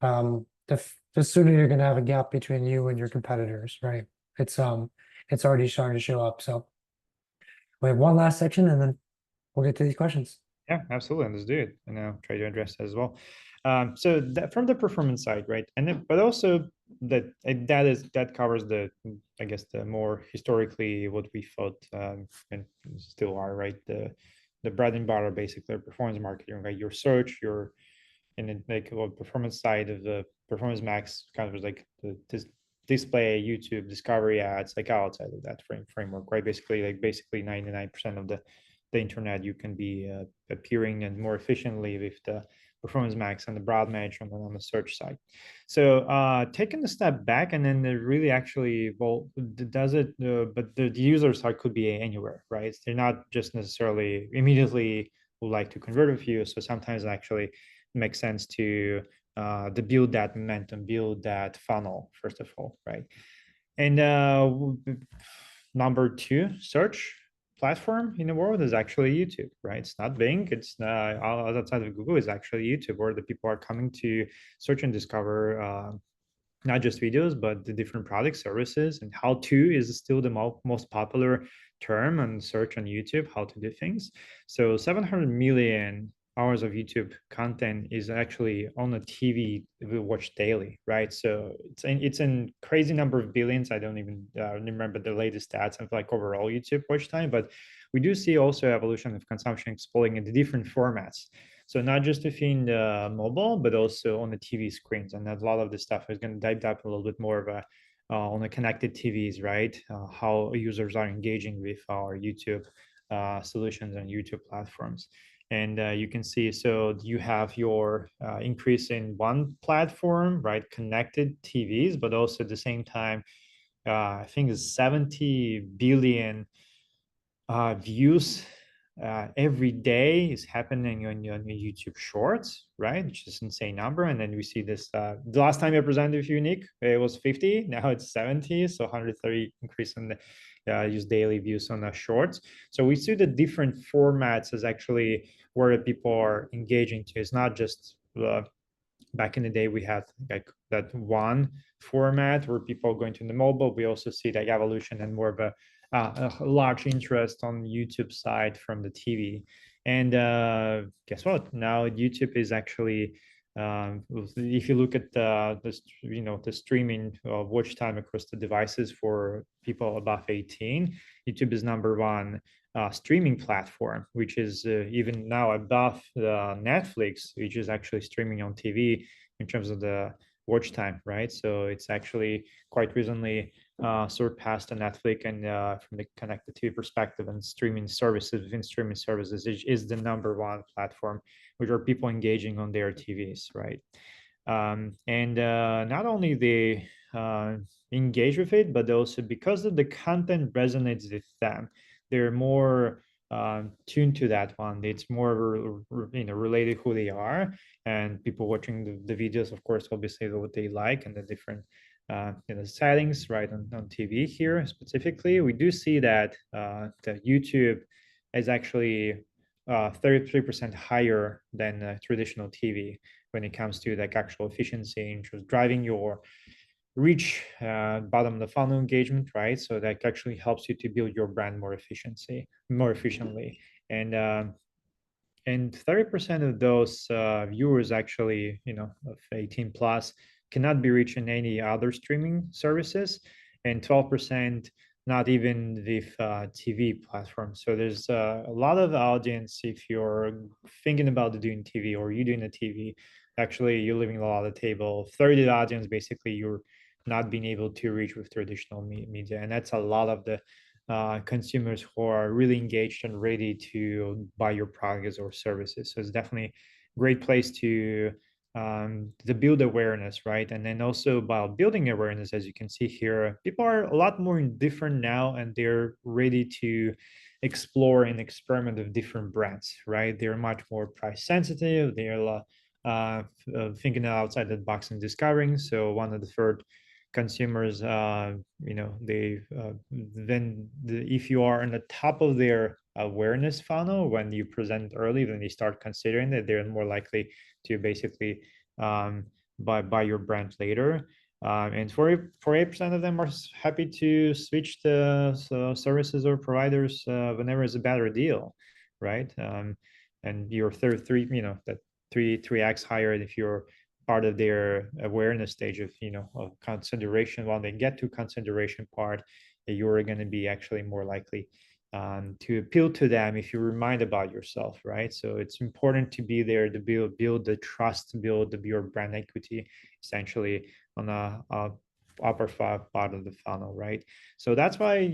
the sooner you're going to have a gap between you and your competitors, right? It's already starting to show up. So we have one last section, and then we'll get to these questions. Yeah, absolutely. Let's do it, and I'll try to address that as well. So that from the performance side, right, and then, but also that covers the, I guess, the more historically what we thought, and still are, right, the bread and butter, basically performance marketing, right, your search, your, and then like well, performance side of the performance max kind of like this display, YouTube, discovery ads, like outside of that framework, right? Basically 99% of the internet you can be appearing and more efficiently with the performance max and the broad match on the search side. So taking a step back, and then really actually, well, does it, but the user side could be anywhere, right? They're not just necessarily immediately would like to convert with you. So sometimes actually makes sense to build that momentum, build that funnel, first of all, right? And number two, search platform in the world is actually YouTube, right? It's not Bing, it's not outside of Google, it's actually YouTube, where the people are coming to search and discover not just videos, but the different product services. And how to is still the most popular term on search on YouTube, how to do things. So 700 million hours of YouTube content is actually on a TV we watch daily, right? So it's in crazy number of billions. I don't even remember the latest stats of like overall YouTube watch time, but we do see also evolution of consumption exploding into different formats. So not just within the mobile, but also on the TV screens. And a lot of this stuff is going to dive a little bit more of a on the connected TVs, right? How users are engaging with our YouTube solutions and YouTube platforms. And you can see, so you have your increase in one platform, right? Connected TVs, but also at the same time, I think it's 70 billion views every day is happening on your YouTube Shorts, right? Which is an insane number. And then we see this. The last time I presented with Unique, it was 50. Now it's 70. So 130 increase in the use daily views on the Shorts. So we see the different formats as actually where people are engaging to. It's not just back in the day we had like that one format where people are going to the mobile. We also see that evolution and more of a large interest on YouTube side from the TV. And guess what? Now YouTube is actually, if you look at the streaming watch time across the devices for people above 18, YouTube is number one streaming platform, which is even now above Netflix, which is actually streaming on TV in terms of the watch time, right? So it's actually quite recently surpassed the Netflix, and from the connected TV perspective and streaming services, within streaming services is the number one platform, which are people engaging on their TVs, right? And not only they engage with it, but also because of the content resonates with them, they're more tuned to that one. It's more related who they are, and people watching the videos, of course, obviously what they like and the different settings, right, on TV here specifically. We do see that the YouTube is actually 33% higher than traditional TV when it comes to like actual efficiency in terms of driving your reach, bottom of the funnel engagement, right? So that actually helps you to build your brand more efficiently. And 30% of those viewers actually, of 18 plus, cannot be reached in any other streaming services, and 12% not even with TV platforms. So there's a lot of audience. If you're thinking about doing TV or you're doing a TV, actually you're leaving a lot of the table. 30 audience, basically you're not being able to reach with traditional media. And that's a lot of the consumers who are really engaged and ready to buy your products or services. So it's definitely a great place to to build awareness, right? And then also while building awareness, as you can see here, people are a lot more indifferent now, and they're ready to explore and experiment with different brands, right? They're much more price sensitive. They're thinking outside the box and discovering. So one of the third consumers, they if you are on the top of their awareness funnel when you present early, then they start considering that they're more likely to basically buy your brand later. And 48% of them are happy to switch the services or providers whenever it's a better deal, right? And your third three, that three x higher if you're part of their awareness stage of consideration. While they get to consideration part, you're going to be actually more likely to appeal to them if you remind about yourself, right? So it's important to be there to build the trust, build your brand equity, essentially on a upper part of the funnel, right? So that's why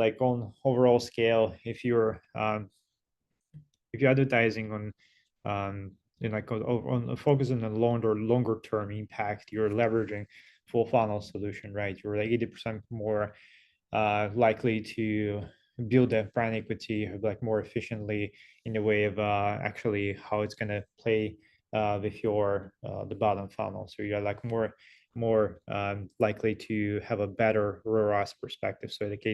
like on overall scale, if you're advertising on like on focus on the longer term impact, you're leveraging full funnel solution, right? You're like 80% more likely to build that brand equity like more efficiently in the way of actually how it's going to play with your the bottom funnel. So you're like more likely to have a better ROAS perspective. So like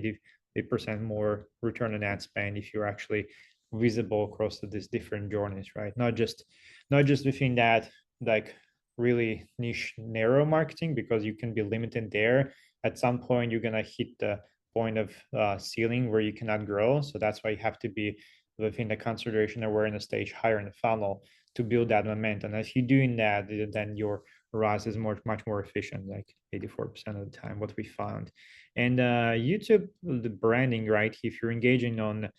80% more return on ad spend if you're actually visible across these different journeys, right? Not just within that like really niche narrow marketing, because you can be limited there. At some point you're going to hit the point of ceiling where you cannot grow. So that's why you have to be within the consideration awareness stage higher in the funnel to build that momentum. And if you're doing that, then your ROAS is much more efficient, like 84% of the time, what we found. And YouTube, the branding, right? If you're engaging on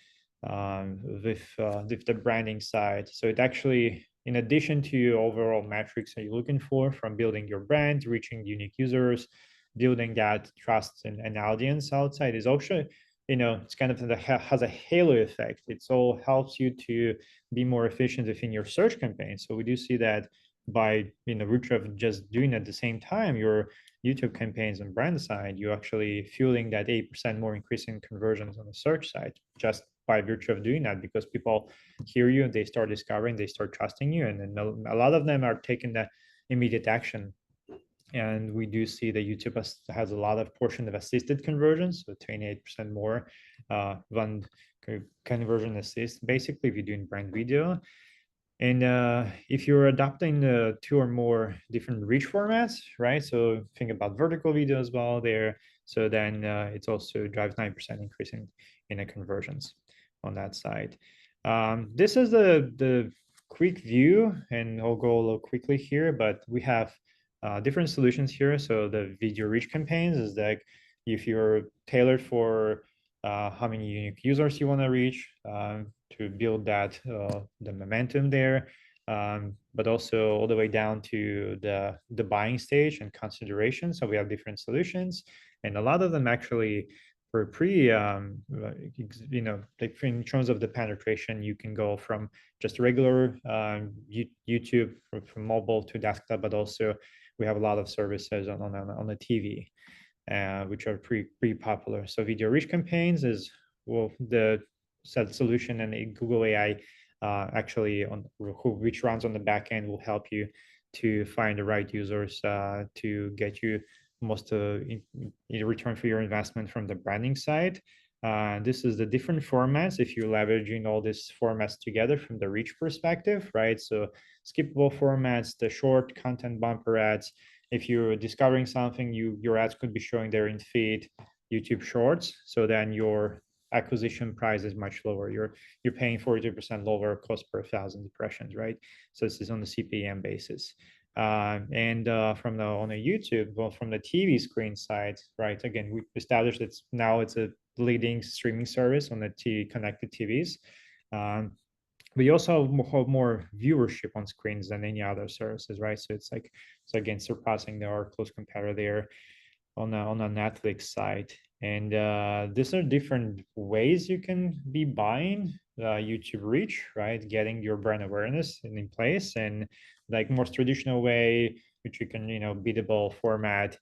with the branding side, so it actually, in addition to overall metrics that you're looking for from building your brand, reaching unique users, building that trust and audience outside, is also, it's kind of has a halo effect. It all helps you to be more efficient within your search campaign. So we do see that by virtue of just doing at the same time your YouTube campaigns on brand side, you're actually fueling that 8% more increase in conversions on the search side just by virtue of doing that, because people hear you and they start discovering, they start trusting you, and then a lot of them are taking that immediate action. And we do see that YouTube has a lot of portion of assisted conversions, so 28% more than conversion assist, basically, if you're doing brand video. And if you're adopting the two or more different reach formats, right? So think about vertical video as well there. So then it's also drives 9% increase in the conversions on that side. This is the quick view, and I'll go a little quickly here, but we have different solutions here. So the video reach campaigns is like if you're tailored for how many unique users you want to reach to build that the momentum there, but also all the way down to the buying stage and consideration. So we have different solutions, and a lot of them actually for like in terms of the penetration, you can go from just regular YouTube from mobile to desktop, but also we have a lot of services on the TV, which are pretty popular. So video reach campaigns is the set solution, and Google AI actually which runs on the back end will help you to find the right users to get you most in return for your investment from the branding side. This is the different formats if you're leveraging all these formats together from the reach perspective, right? So skippable formats, the short content bumper ads. If you're discovering something, your ads could be showing there in feed, YouTube Shorts. So then your acquisition price is much lower. You're paying 42% lower cost per 1,000 impressions, right? So this is on the CPM basis. And from on the YouTube, well, from the TV screen side, right? Again, we established it's a leading streaming service on the connected TVs. We also have more viewership on screens than any other services, right? So it's like, so again, surpassing our close competitor there on the Netflix side. And these are different ways you can be buying YouTube reach, right? Getting your brand awareness in place, and like most traditional way, which you can, biddable format,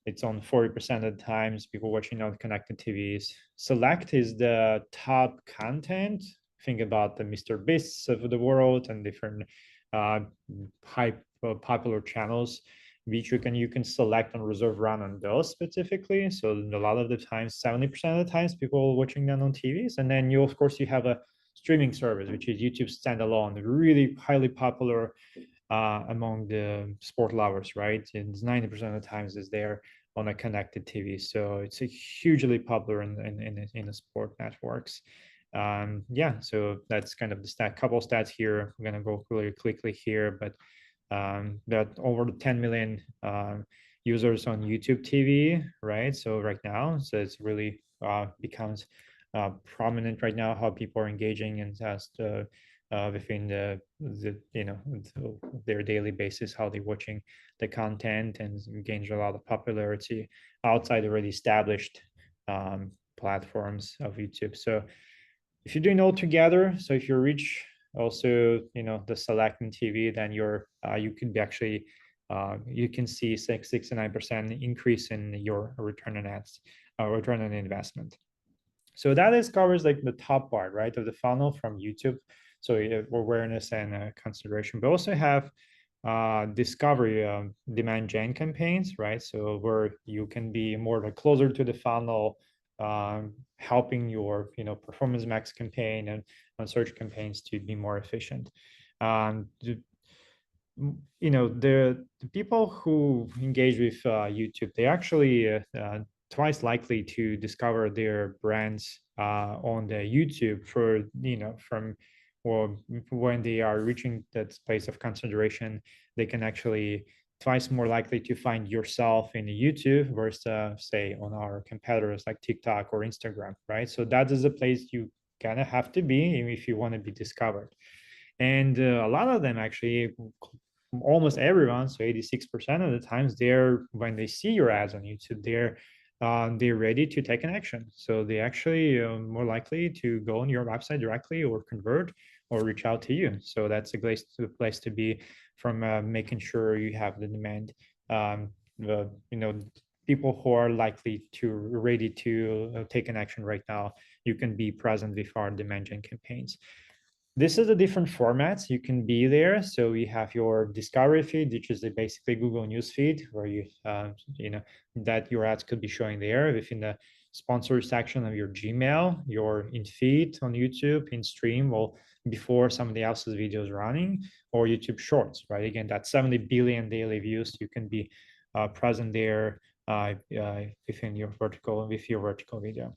it's on 40% of the times people watching on connected TVs. Select is the top content. Think about the Mr. Beasts of the world and different uh, high popular channels, which you can select and reserve run on those specifically. So a lot of the times, 70% of the times, people watching them on TVs. And then of course, you have a streaming service, which is YouTube standalone, really highly popular among the sport lovers, right? And 90% of the times is there on a connected TV. So it's a hugely popular in the sport networks. Yeah, so that's kind of the couple stats here. I'm gonna go really quickly here, but that over 10 million users on YouTube TV, right? So right now, so it's really becomes prominent right now how people are engaging and just within their daily basis, how they're watching the content, and gains a lot of popularity outside already established platforms of YouTube. So if you're doing all together, so if you reach also, the selecting TV, then you can be actually you can see 69% increase in your return on ads, return on investment. So that covers like the top part, right, of the funnel from YouTube. So awareness and consideration, but also have discovery demand gen campaigns, right? So where you can be more like closer to the funnel, helping your performance max campaign and search campaigns to be more efficient. The people who engage with YouTube, they actually twice likely to discover their brands on the YouTube from or when they are reaching that space of consideration, they can actually twice more likely to find yourself in YouTube versus say on our competitors like TikTok or Instagram, right? So that is a place you kind of have to be if you want to be discovered. And a lot of them actually, almost everyone, so 86% of the times, when they see your ads on YouTube, they're ready to take an action. So they actually more likely to go on your website directly or convert or reach out to you. So that's a place to be from making sure you have the demand. The people who are ready to take an action right now, you can be present with our demand gen campaigns. This is the different formats you can be there. So we have your discovery feed, which is basically Google News feed, where that your ads could be showing there within the sponsor section of your Gmail, your in feed on YouTube, in stream, well, before somebody else's videos running, or YouTube Shorts, right? Again, that's 70 billion daily views. You can be present there within your vertical video.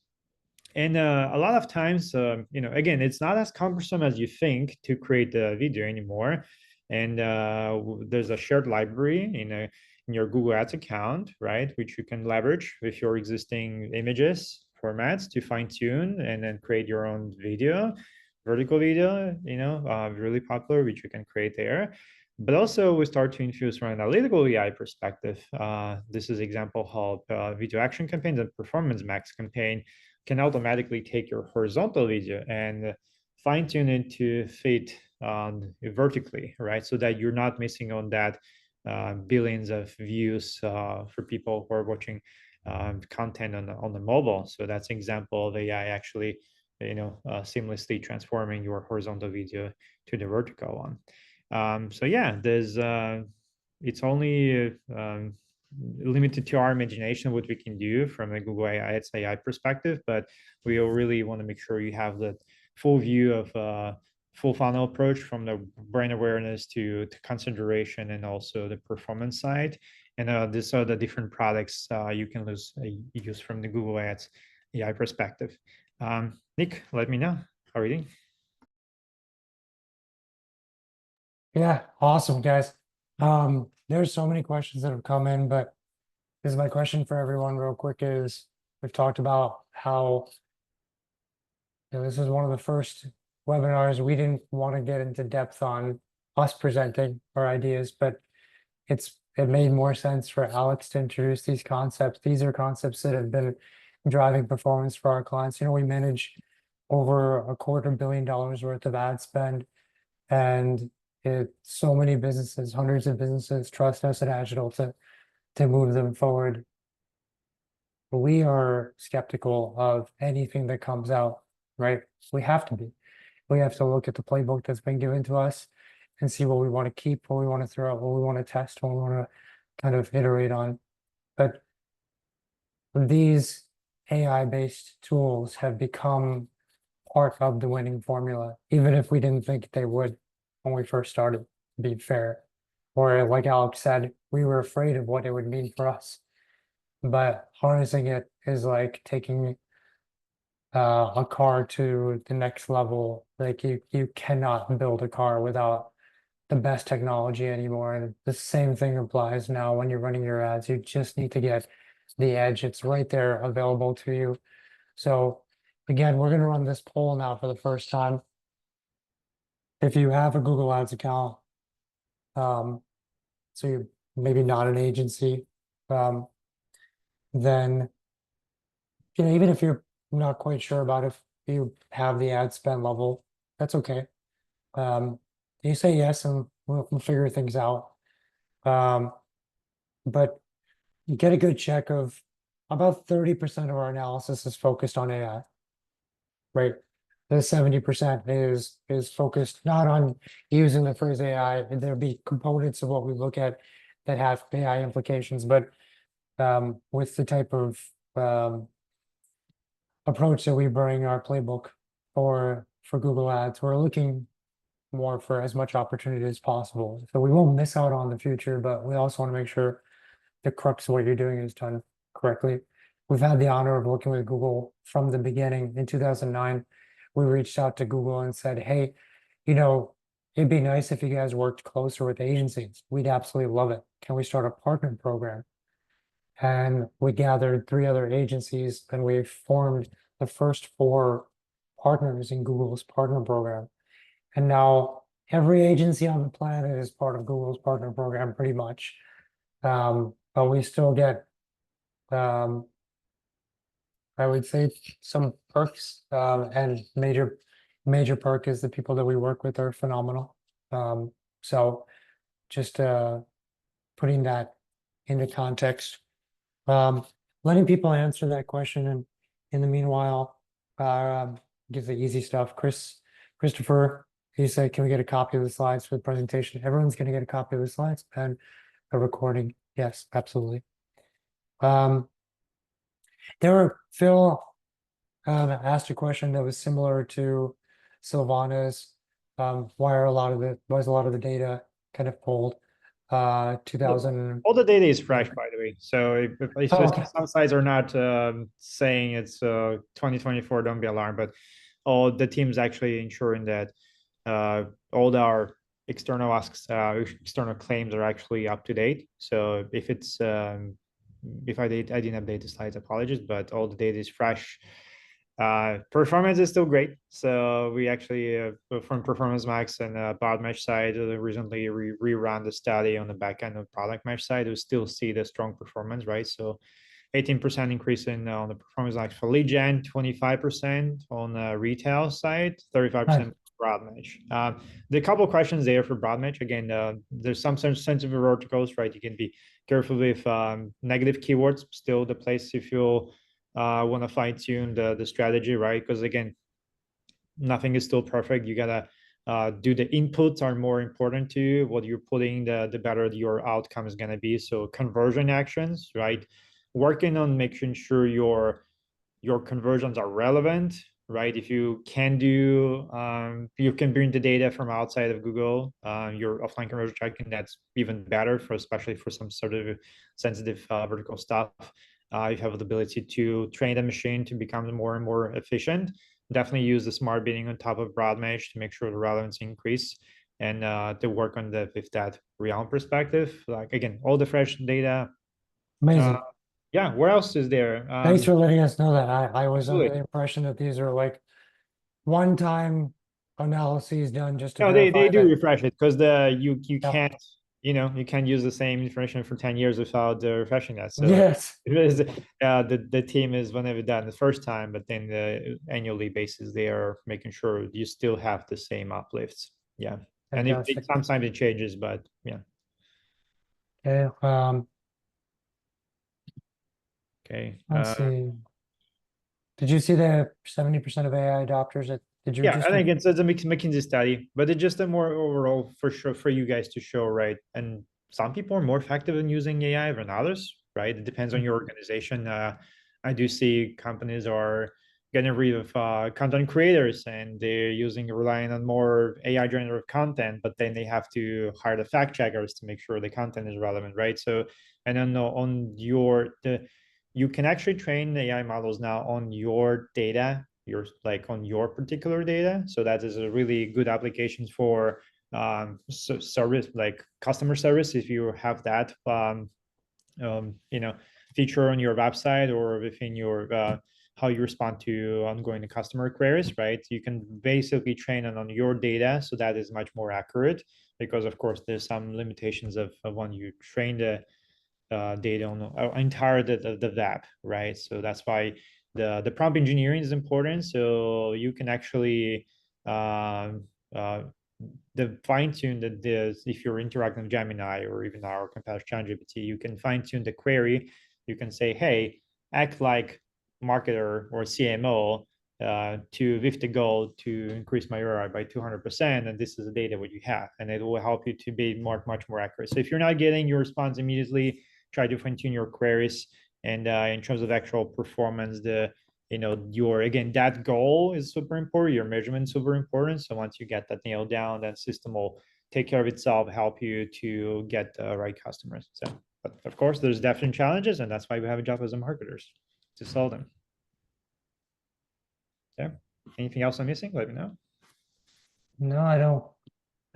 And a lot of times, again, it's not as cumbersome as you think to create the video anymore. And there's a shared library in your Google Ads account, right, which you can leverage with your existing images formats to fine tune and then create your own vertical video, really popular, which you can create there. But also we start to infuse from an analytical AI perspective. This is example how video action campaigns and performance max campaign can automatically take your horizontal video and fine tune it to fit vertically, right? So that you're not missing on that billions of views for people who are watching content on the mobile. So that's an example of AI actually, seamlessly transforming your horizontal video to the vertical one. So yeah, it's only limited to our imagination what we can do from a Google AI perspective, but we really want to make sure you have the full view of full funnel approach from the brand awareness to consideration and also the performance side. And these are the different products you can use from the Google Ads AI perspective. Nick, let me know. How are you doing? Yeah, awesome, guys. There's so many questions that have come in, but this is my question for everyone real quick is we've talked about how this is one of the first webinars. We didn't want to get into depth on us presenting our ideas, but it made more sense for Alex to introduce these concepts. These are concepts that have been driving performance for our clients. We manage over $250 million worth of ad spend. And so many businesses, hundreds of businesses trust us at Agital to move them forward. We are skeptical of anything that comes out, right? We have to be. We have to look at the playbook that's been given to us and see what we want to keep, what we want to throw out, what we want to test, what we want to kind of iterate on. But these AI-based tools have become part of the winning formula, even if we didn't think they would when we first started, to be fair. Or like Alex said, we were afraid of what it would mean for us. But harnessing it is like taking a car to the next level. Like you cannot build a car without the best technology anymore. And the same thing applies now when you're running your ads. You just need to get the edge. It's right there available to you. So again, we're going to run this poll now for the first time. If you have a Google Ads account, so you're maybe not an agency, then even if you're not quite sure about if you have the ad spend level, that's okay. You say yes, and we'll figure things out. But you get a good check of about 30% of our analysis is focused on AI, right? The 70% is focused not on using the phrase AI. There'll be components of what we look at that have AI implications, but with the type of approach that we bring our playbook for Google Ads, we're looking more for as much opportunity as possible. So we won't miss out on the future, but we also want to make sure the crux of what you're doing is done correctly. We've had the honor of working with Google from the beginning. In 2009, we reached out to Google and said, hey, it'd be nice if you guys worked closer with agencies. We'd absolutely love it. Can we start a partner program? And we gathered 3 other agencies and we formed the first 4 partners in Google's partner program. And now every agency on the planet is part of Google's partner program pretty much. But we still get, I would say, some perks, and major perk is the people that we work with are phenomenal. So just putting that into context. Letting people answer that question, and in the meanwhile, give the easy stuff. Christopher, he said, can we get a copy of the slides for the presentation? Everyone's going to get a copy of the slides and a recording. Yes, absolutely. Phil asked a question that was similar to Silvana's. Why is a lot of the data kind of pulled? 2000. All the data is fresh, by the way. So if Okay. some sites are not saying it's 2024, don't be alarmed. But all the teams actually ensuring that all our external asks, external claims are actually up to date. So if it's if I didn't update the slides, apologies, but all the data is fresh. Performance is still great. So we actually, from Performance Max and Broad Mesh side, recently rerun the study on the back end of Product Mesh side. We still see the strong performance, right? So 18% increase on the Performance Max for lead gen, 25% on the retail side, 35% Broad Mesh. The couple of questions there for Broad Mesh. Again, there's some sensitive verticals, right? You can be careful with negative keywords. Still the place if you want to fine tune the strategy, right? Because again, nothing is still perfect. You gotta do the inputs are more important to you. What you're putting, the better your outcome is gonna be. So conversion actions, right? Working on making sure your conversions are relevant, right? If you can do, you can bring the data from outside of Google, your offline conversion tracking, that's even better for, especially for some sort of sensitive vertical stuff. You have the ability to train the machine to become more and more efficient. Definitely use the smart bidding on top of broad mesh to make sure the relevance increase and to work on with that realm perspective. Like again, all the fresh data. Amazing. Yeah, where else is there? Thanks for letting us know that. I was under Absolutely. the impression that these are like one-time analyses done just to No, they verify do that. refresh it because you Yep. can't you can't use the same information for 10 years without refreshing that. So Yes, it is, the team is whenever done the first time, but then the annually basis, they are making sure you still have the same uplifts. Yeah. And if fantastic. sometimes it changes, but yeah. Okay, Okay. let's see. Did you see the 70% of AI adopters that did you Yeah, just I think look? it's a McKinsey study, but it's just a more overall for sure for you guys to show, right? And some people are more effective in using AI than others, right? It depends on your organization. I do see companies are getting rid of content creators and they're relying on more AI generative content, but then they have to hire the fact checkers to make sure the content is relevant, right? So I don't know on you can actually train AI models now on your data, on your particular data. So that is a really good application for service, like customer service. If you have that, feature on your website or within your how you respond to ongoing customer queries, right? You can basically train it on your data, so that is much more accurate. Because of course, there's some limitations of when you train the data on entire the web, right? So that's why the prompt engineering is important. So you can actually uh, the fine tune that this if you're interacting with Gemini or even our competitor ChatGPT, you can fine tune the query. You can say, hey, act like marketer or CMO with the goal to increase my ROI by 200%, and this is the data what you have, and it will help you to be much more accurate. So if you're not getting your response immediately, try to fine tune your queries. And in terms of actual performance, your again, that goal is super important, your measurement is super important. So once you get that nailed down, that system will take care of itself, help you to get the right customers. So, but of course, there's definitely challenges, and that's why we have a job as a marketers to solve them. Yeah. Anything else I'm missing? Let me know. No, I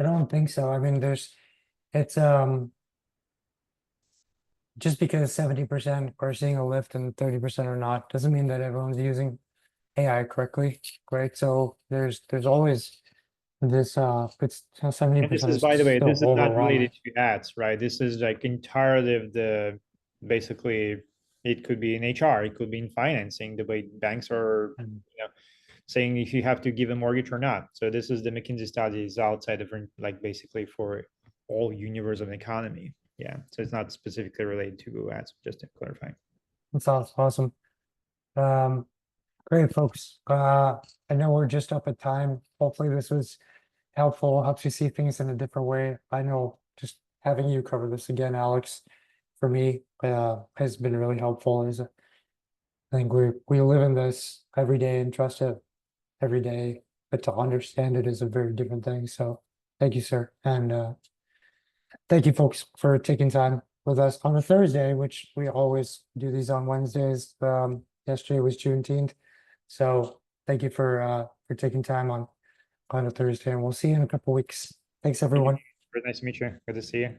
don't think so. I mean, it's just because 70% are seeing a lift and 30% are not, doesn't mean that everyone's using AI correctly, right? So there's always this it's And this 70% is, is by the way, still this is not overwhelming. related to ads, right? This is like entirely of the basically it could be in HR, it could be in financing, the way banks are, And saying if you have to give a mortgage or not. So this is the McKinsey studies outside of like basically for all universe of the economy. Yeah. So it's not specifically related to ads, just to clarify. That's awesome. Um, Great, folks. I know we're just up at time. Hopefully this was helpful, helps you see things in a different way. I know just having you cover this again, Alex, for me, has been really helpful. I think we live in this every day and trust it every day, but to understand it is a very different thing. So thank you, sir. And thank you, folks, for taking time with us on a Thursday, which we always do these on Wednesdays. Yesterday was Juneteenth. So thank you for taking time on a Thursday, and we'll see you in a couple weeks. Thanks, Thank you. everyone. Very nice to meet you. Good to see you.